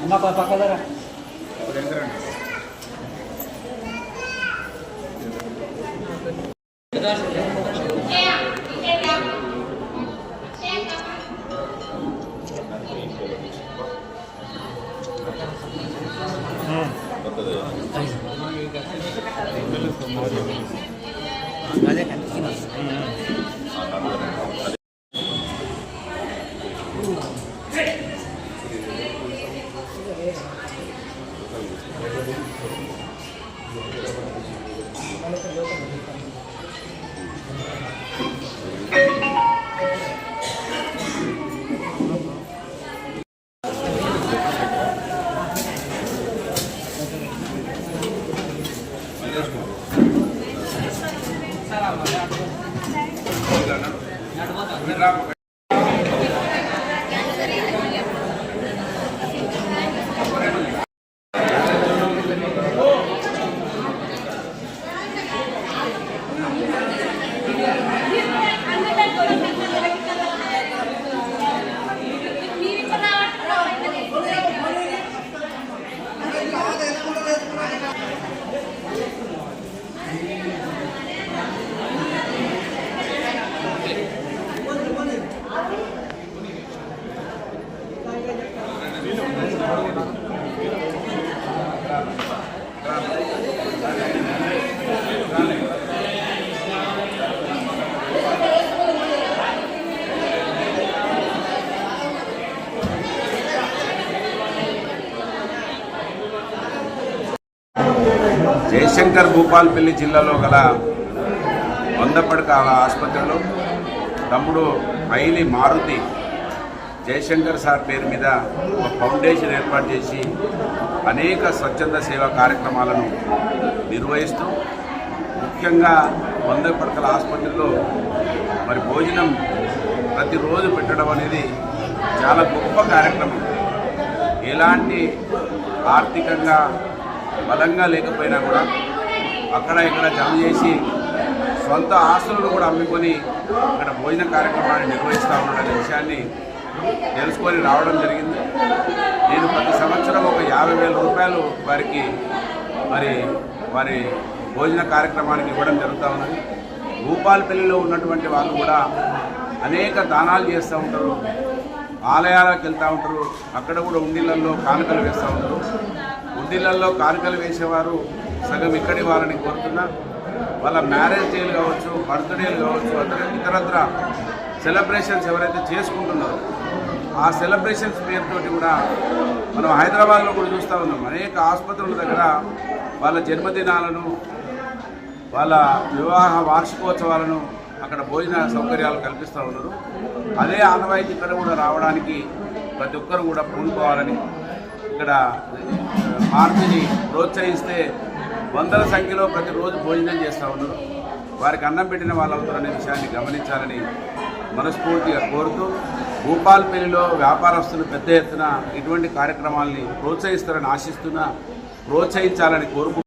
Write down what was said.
ना पकड़ेगा జయశంకర్ భూపాల్పల్లి జిల్లాలో గల 100 పడకల ఆసుపత్రిలో తమ్ముడు ఐలి మారుతి జయశంకర్ సార్ పేరు మీద ఒక ఫౌండేషన్ ఏర్పాటు చేసి అనేక స్వచ్ఛంద సేవా కార్యక్రమాలను నిర్వహిస్తూ ముఖ్యంగా 100 పడకల ఆసుపత్రిలో మరి భోజనం ప్రతిరోజు పెట్టడం అనేది చాలా గొప్ప కార్యక్రమం. ఎలాంటి ఆర్థికంగా బలంగా లేకపోయినా కూడా అక్కడ ఇక్కడ జమ చేసి సొంత ఆస్తులను కూడా అమ్ముకొని అక్కడ భోజన కార్యక్రమాన్ని నిర్వహిస్తూ ఉన్నాడనే విషయాన్ని తెలుసుకొని రావడం జరిగింది. నేను ప్రతి సంవత్సరం ఒక 50,000 రూపాయలు వారికి వారి భోజన కార్యక్రమానికి ఇవ్వడం జరుగుతూ ఉన్నది. భూపాల్పల్లిలో ఉన్నటువంటి వాళ్ళు కూడా అనేక దానాలు చేస్తూ ఉంటారు, ఆలయాలకు వెళ్తూ ఉంటారు, అక్కడ కూడా ఉండిళ్ళల్లో కానుకలు వేస్తూ ఉంటారు. ఉండిళ్ళల్లో కానుకలు వేసేవారు సగం ఇక్కడి వాళ్ళని కోరుతున్నా వాళ్ళ మ్యారేజ్ డేలు కావచ్చు, బర్త్డేలు కావచ్చు, ఇతరత్ర సెలబ్రేషన్స్ ఎవరైతే చేసుకుంటున్నారో ఆ సెలబ్రేషన్స్ పేరుతోటి కూడా మనం హైదరాబాద్లో కూడా చూస్తూ ఉన్నాం. అనేక ఆసుపత్రుల దగ్గర వాళ్ళ జన్మదినాలను, వాళ్ళ వివాహ వార్షికోత్సవాలను అక్కడ భోజన సౌకర్యాలు కల్పిస్తూ ఉన్నారు. అదే ఆనవాయితీ ఇక్కడ కూడా రావడానికి ప్రతి ఒక్కరు కూడా పూనుకోవాలని, ఇక్కడ మార్పుని ప్రోత్సహిస్తే 100ల సంఖ్యలో ప్రతిరోజు భోజనం చేస్తూ ఉన్నారు. వారికి అన్నం పెట్టిన వాళ్ళు అవుతారనే విషయాన్ని గమనించాలని మనస్ఫూర్తిగా కోరుతూ, భూపాల్పల్లిలో వ్యాపారస్తులు పెద్ద ఎత్తున ఇటువంటి కార్యక్రమాల్ని ప్రోత్సహిస్తారని ఆశిస్తున్నా, ప్రోత్సహించాలని కోరుకుంటున్నారు.